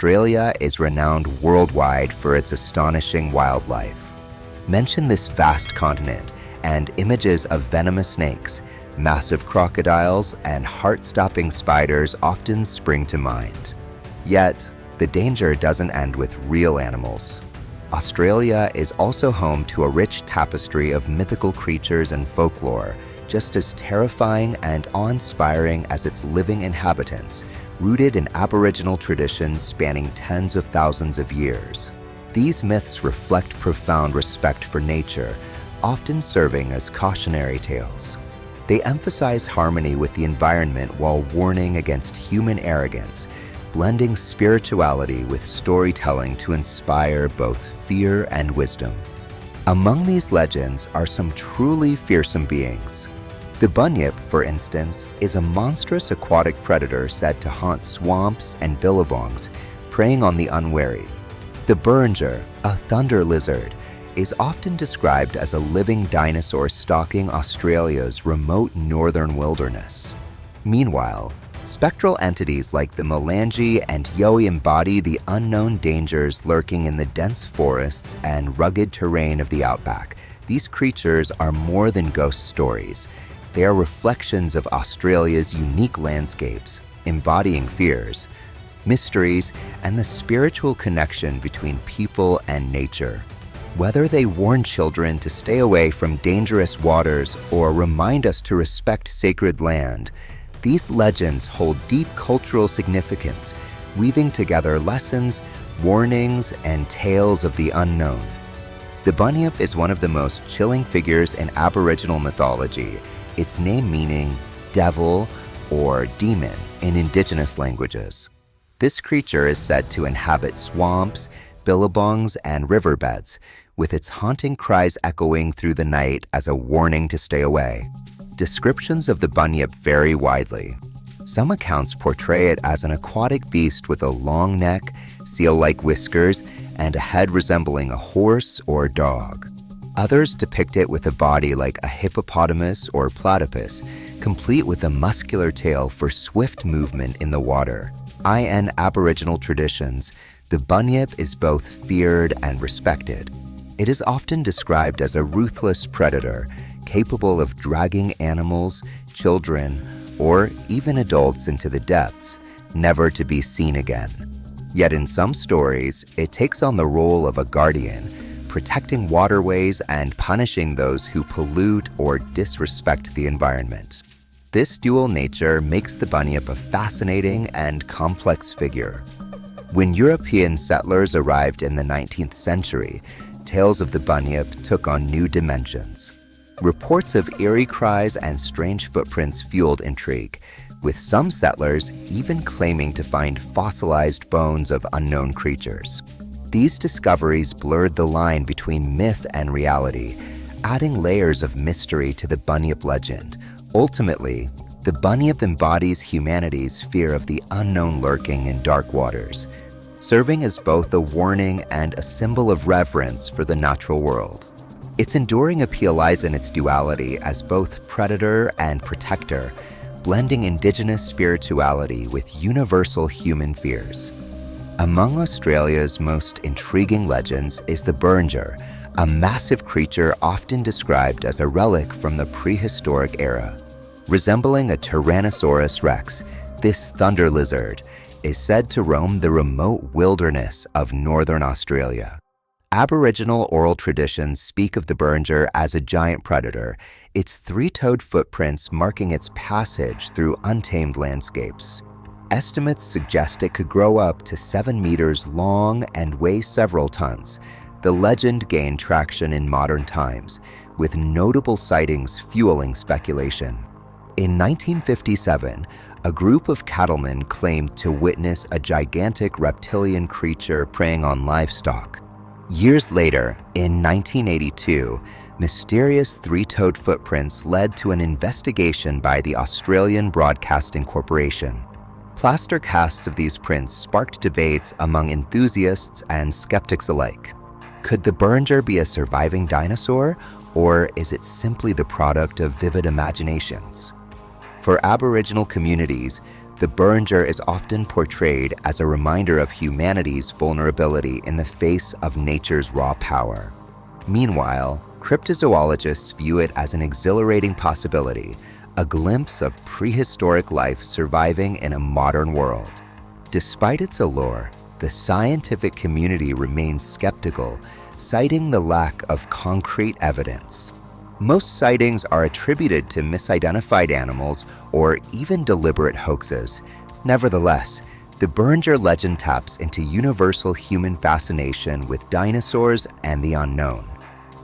Australia is renowned worldwide for its astonishing wildlife. Mention this vast continent, and images of venomous snakes, massive crocodiles, and heart-stopping spiders often spring to mind. Yet, the danger doesn't end with real animals. Australia is also home to a rich tapestry of mythical creatures and folklore, just as terrifying and awe-inspiring as its living inhabitants, rooted in Aboriginal traditions spanning tens of thousands of years. These myths reflect profound respect for nature, often serving as cautionary tales. They emphasize harmony with the environment while warning against human arrogance, blending spirituality with storytelling to inspire both fear and wisdom. Among these legends are some truly fearsome beings. The Bunyip, for instance, is a monstrous aquatic predator said to haunt swamps and billabongs, preying on the unwary. The Burnger, a thunder lizard, is often described as a living dinosaur stalking Australia's remote northern wilderness. Meanwhile, spectral entities like the Melange and Yowie embody the unknown dangers lurking in the dense forests and rugged terrain of the outback. These creatures are more than ghost stories. They are reflections of Australia's unique landscapes, embodying fears, mysteries, and the spiritual connection between people and nature. Whether they warn children to stay away from dangerous waters or remind us to respect sacred land, these legends hold deep cultural significance, weaving together lessons, warnings, and tales of the unknown. The Bunyip is one of the most chilling figures in Aboriginal mythology, its name meaning devil or demon in Indigenous languages. This creature is said to inhabit swamps, billabongs, and riverbeds, with its haunting cries echoing through the night as a warning to stay away. Descriptions of the Bunyip vary widely. Some accounts portray it as an aquatic beast with a long neck, seal-like whiskers, and a head resembling a horse or dog. Others depict it with a body like a hippopotamus or platypus, complete with a muscular tail for swift movement in the water. In Aboriginal traditions, the Bunyip is both feared and respected. It is often described as a ruthless predator, capable of dragging animals, children, or even adults into the depths, never to be seen again. Yet in some stories, it takes on the role of a guardian, protecting waterways and punishing those who pollute or disrespect the environment. This dual nature makes the Bunyip a fascinating and complex figure. When European settlers arrived in the 19th century, tales of the Bunyip took on new dimensions. Reports of eerie cries and strange footprints fueled intrigue, with some settlers even claiming to find fossilized bones of unknown creatures. These discoveries blurred the line between myth and reality, adding layers of mystery to the Bunyip legend. Ultimately, the Bunyip embodies humanity's fear of the unknown lurking in dark waters, serving as both a warning and a symbol of reverence for the natural world. Its enduring appeal lies in its duality as both predator and protector, blending indigenous spirituality with universal human fears. Among Australia's most intriguing legends is the Burnger, a massive creature often described as a relic from the prehistoric era. Resembling a Tyrannosaurus rex, this thunder lizard is said to roam the remote wilderness of northern Australia. Aboriginal oral traditions speak of the Burnger as a giant predator, its three-toed footprints marking its passage through untamed landscapes. Estimates suggest it could grow up to 7 meters long and weigh several tons. The legend gained traction in modern times, with notable sightings fueling speculation. In 1957, a group of cattlemen claimed to witness a gigantic reptilian creature preying on livestock. Years later, in 1982, mysterious three-toed footprints led to an investigation by the Australian Broadcasting Corporation. Plaster casts of these prints sparked debates among enthusiasts and skeptics alike. Could the Burnger be a surviving dinosaur, or is it simply the product of vivid imaginations? For Aboriginal communities, The Beringer is often portrayed as a reminder of humanity's vulnerability in the face of nature's raw power. Meanwhile, cryptozoologists view it as an exhilarating possibility, a glimpse of prehistoric life surviving in a modern world. Despite its allure, the scientific community remains skeptical, citing the lack of concrete evidence. Most sightings are attributed to misidentified animals or even deliberate hoaxes. Nevertheless, the Beringer legend taps into universal human fascination with dinosaurs and the unknown.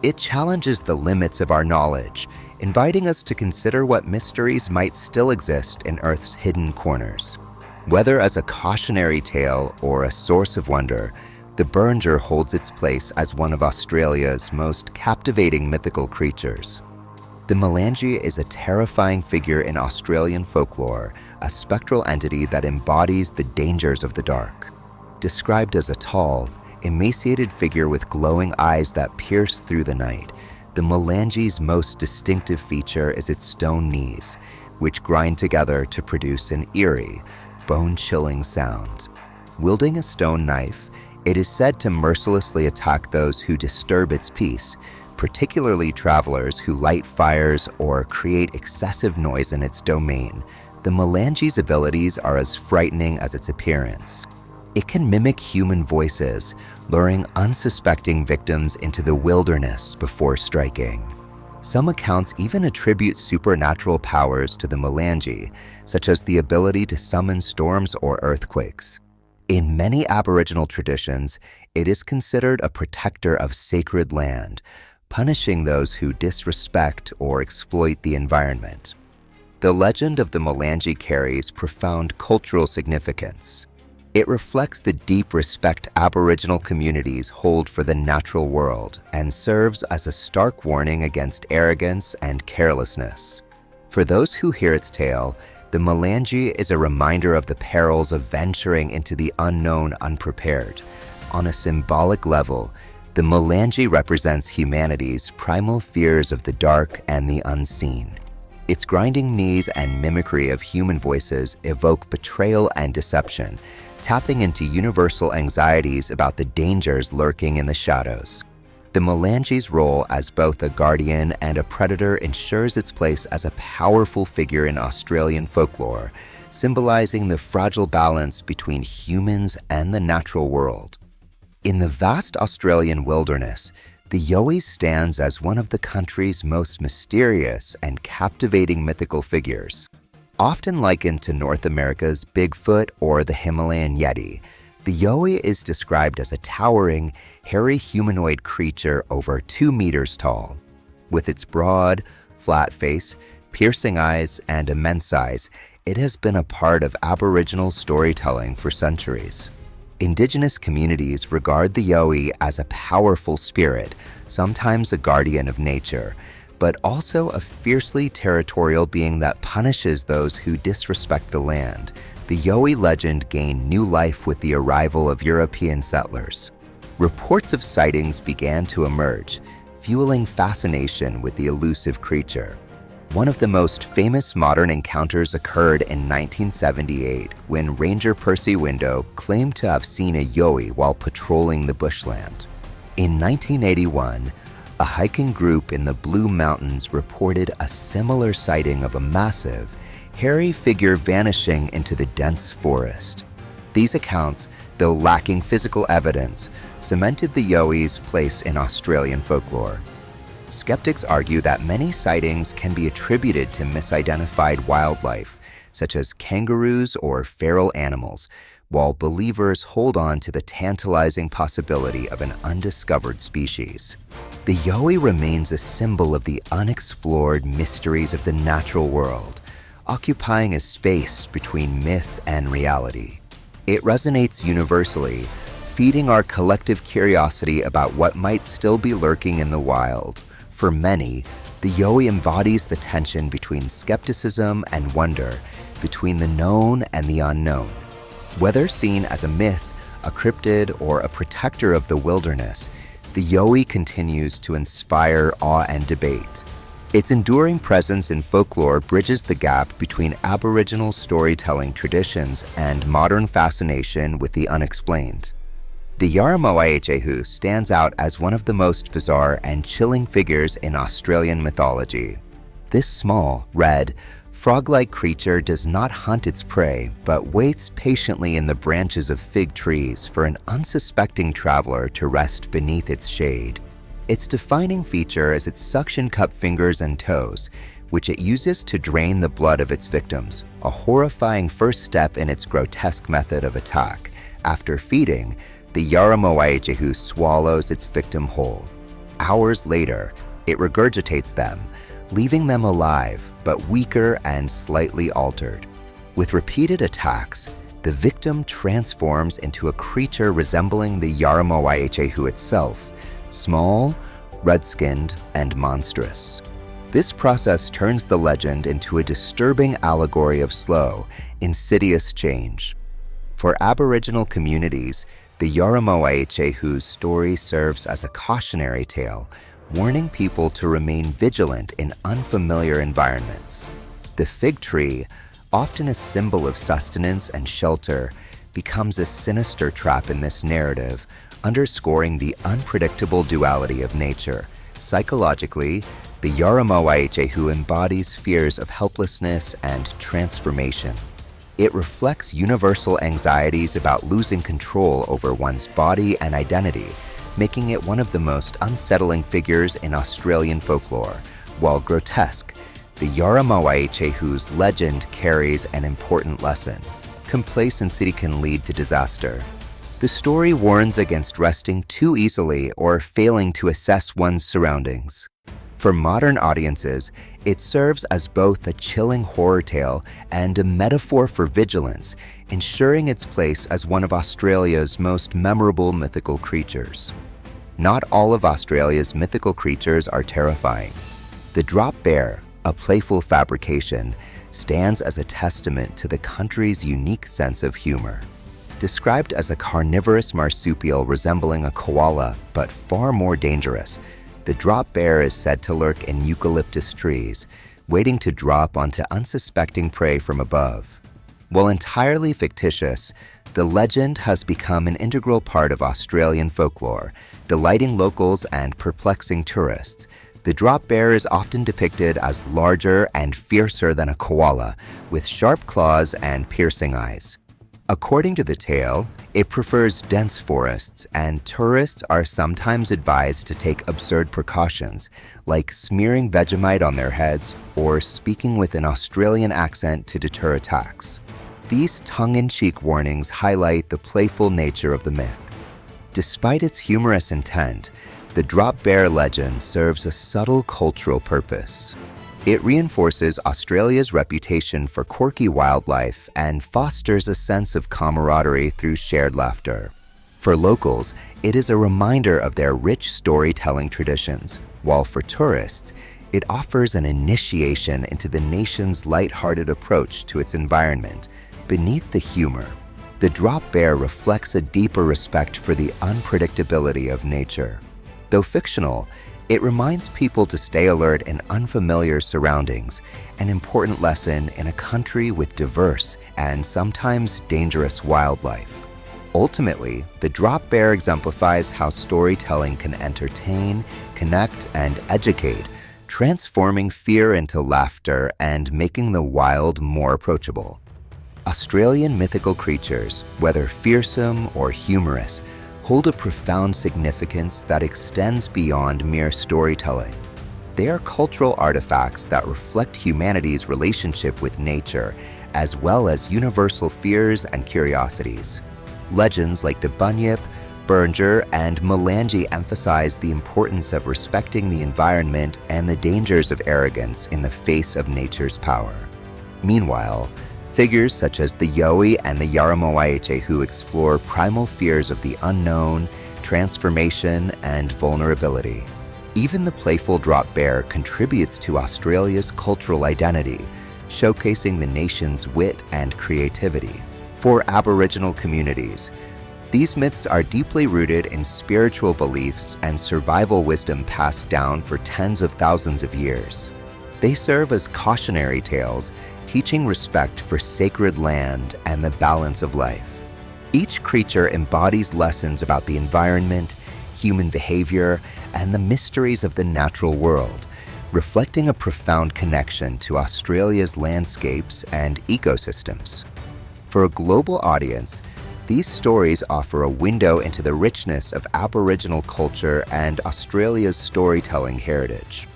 It challenges the limits of our knowledge, inviting us to consider what mysteries might still exist in Earth's hidden corners. Whether as a cautionary tale or a source of wonder, the Beringer holds its place as one of Australia's most captivating mythical creatures. The Melange is a terrifying figure in Australian folklore, a spectral entity that embodies the dangers of the dark. Described as a tall, emaciated figure with glowing eyes that pierce through the night, the Melange's most distinctive feature is its stone knees, which grind together to produce an eerie, bone-chilling sound. Wielding a stone knife, it is said to mercilessly attack those who disturb its peace, particularly travelers who light fires or create excessive noise in its domain. The Melange's abilities are as frightening as its appearance. It can mimic human voices, luring unsuspecting victims into the wilderness before striking. Some accounts even attribute supernatural powers to the Melange, such as the ability to summon storms or earthquakes. In many Aboriginal traditions, it is considered a protector of sacred land, punishing those who disrespect or exploit the environment. The legend of the Melange carries profound cultural significance. It reflects the deep respect Aboriginal communities hold for the natural world and serves as a stark warning against arrogance and carelessness. For those who hear its tale, the Melange is a reminder of the perils of venturing into the unknown unprepared. On a symbolic level, the Melange represents humanity's primal fears of the dark and the unseen. Its grinding knees and mimicry of human voices evoke betrayal and deception, tapping into universal anxieties about the dangers lurking in the shadows. The Melange's role as both a guardian and a predator ensures its place as a powerful figure in Australian folklore, symbolizing the fragile balance between humans and the natural world. In the vast Australian wilderness, the Yowie stands as one of the country's most mysterious and captivating mythical figures. Often likened to North America's Bigfoot or the Himalayan Yeti, the Yowie is described as a towering, hairy humanoid creature over 2 meters tall. With its broad, flat face, piercing eyes, and immense size, it has been a part of Aboriginal storytelling for centuries. Indigenous communities regard the Yowie as a powerful spirit, sometimes a guardian of nature, but also a fiercely territorial being that punishes those who disrespect the land. The Yowie legend gained new life with the arrival of European settlers. Reports of sightings began to emerge, fueling fascination with the elusive creature. One of the most famous modern encounters occurred in 1978 when Ranger Percy Window claimed to have seen a Yowie while patrolling the bushland. In 1981, a hiking group in the Blue Mountains reported a similar sighting of a massive, hairy figure vanishing into the dense forest. These accounts, though lacking physical evidence, cemented the Yowie's place in Australian folklore. Skeptics argue that many sightings can be attributed to misidentified wildlife, such as kangaroos or feral animals, while believers hold on to the tantalizing possibility of an undiscovered species. The Yowie remains a symbol of the unexplored mysteries of the natural world, occupying a space between myth and reality. It resonates universally, feeding our collective curiosity about what might still be lurking in the wild. For many, the Yowie embodies the tension between skepticism and wonder, between the known and the unknown. Whether seen as a myth, a cryptid, or a protector of the wilderness, the Yowie continues to inspire awe and debate. Its enduring presence in folklore bridges the gap between Aboriginal storytelling traditions and modern fascination with the unexplained. The Yaramowayejehu stands out as one of the most bizarre and chilling figures in Australian mythology. This small, red, frog-like creature does not hunt its prey, but waits patiently in the branches of fig trees for an unsuspecting traveler to rest beneath its shade. Its defining feature is its suction cup fingers and toes, which it uses to drain the blood of its victims, a horrifying first step in its grotesque method of attack. After feeding, the Yaramowayejehu swallows its victim whole. Hours later, it regurgitates them, leaving them alive, but weaker and slightly altered. With repeated attacks, the victim transforms into a creature resembling the Yaramowayejehu itself, small, red-skinned, and monstrous. This process turns the legend into a disturbing allegory of slow, insidious change. For Aboriginal communities, the Yaramowayejehu's story serves as a cautionary tale, warning people to remain vigilant in unfamiliar environments. The fig tree, often a symbol of sustenance and shelter, becomes a sinister trap in this narrative, underscoring the unpredictable duality of nature. Psychologically, the Yaramowayejehu embodies fears of helplessness and transformation. It reflects universal anxieties about losing control over one's body and identity, making it one of the most unsettling figures in Australian folklore. While grotesque, the Yaramowayejehu's legend carries an important lesson. Complacency can lead to disaster. The story warns against resting too easily or failing to assess one's surroundings. For modern audiences, it serves as both a chilling horror tale and a metaphor for vigilance, ensuring its place as one of Australia's most memorable mythical creatures. Not all of Australia's mythical creatures are terrifying. The drop bear, a playful fabrication, stands as a testament to the country's unique sense of humor. Described as a carnivorous marsupial resembling a koala, but far more dangerous, the drop bear is said to lurk in eucalyptus trees, waiting to drop onto unsuspecting prey from above. While entirely fictitious, the legend has become an integral part of Australian folklore, delighting locals and perplexing tourists. The drop bear is often depicted as larger and fiercer than a koala, with sharp claws and piercing eyes. According to the tale, it prefers dense forests, and tourists are sometimes advised to take absurd precautions, like smearing Vegemite on their heads or speaking with an Australian accent to deter attacks. These tongue-in-cheek warnings highlight the playful nature of the myth. Despite its humorous intent, the drop bear legend serves a subtle cultural purpose. It reinforces Australia's reputation for quirky wildlife and fosters a sense of camaraderie through shared laughter. For locals, it is a reminder of their rich storytelling traditions, while for tourists, it offers an initiation into the nation's lighthearted approach to its environment. Beneath the humor, the drop bear reflects a deeper respect for the unpredictability of nature. Though fictional, it reminds people to stay alert in unfamiliar surroundings, an important lesson in a country with diverse and sometimes dangerous wildlife. Ultimately, the drop bear exemplifies how storytelling can entertain, connect, and educate, transforming fear into laughter and making the wild more approachable. Australian mythical creatures, whether fearsome or humorous, hold a profound significance that extends beyond mere storytelling. They are cultural artifacts that reflect humanity's relationship with nature, as well as universal fears and curiosities. Legends like the Bunyip, Berger, and Melange emphasize the importance of respecting the environment and the dangers of arrogance in the face of nature's power. Meanwhile, figures such as the Yowie and the Yaramowayejehu explore primal fears of the unknown, transformation, and vulnerability. Even the playful drop bear contributes to Australia's cultural identity, showcasing the nation's wit and creativity. For Aboriginal communities, these myths are deeply rooted in spiritual beliefs and survival wisdom passed down for tens of thousands of years. They serve as cautionary tales, teaching respect for sacred land and the balance of life. Each creature embodies lessons about the environment, human behavior, and the mysteries of the natural world, reflecting a profound connection to Australia's landscapes and ecosystems. For a global audience, these stories offer a window into the richness of Aboriginal culture and Australia's storytelling heritage.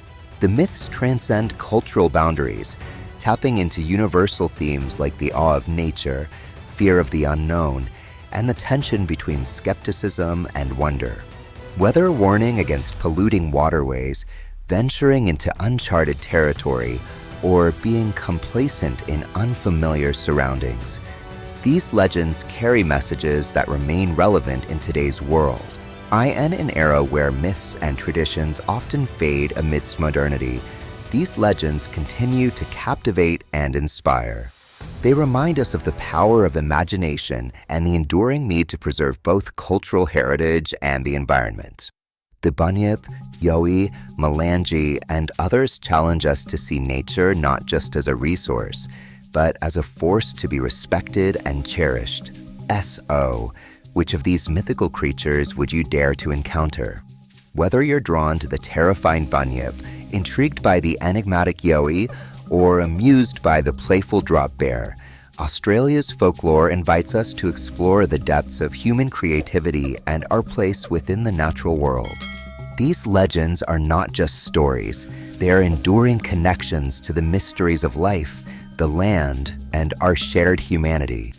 The myths transcend cultural boundaries, tapping into universal themes like the awe of nature, fear of the unknown, and the tension between skepticism and wonder. Whether warning against polluting waterways, venturing into uncharted territory, or being complacent in unfamiliar surroundings, these legends carry messages that remain relevant in today's world. In an era where myths and traditions often fade amidst modernity, these legends continue to captivate and inspire. They remind us of the power of imagination and the enduring need to preserve both cultural heritage and the environment. The Bunyip, Yowie, Melange, and others challenge us to see nature not just as a resource, but as a force to be respected and cherished. S.O. Which of these mythical creatures would you dare to encounter? Whether you're drawn to the terrifying Bunyip, intrigued by the enigmatic Yowie, or amused by the playful drop bear, Australia's folklore invites us to explore the depths of human creativity and our place within the natural world. These legends are not just stories, they are enduring connections to the mysteries of life, the land, and our shared humanity.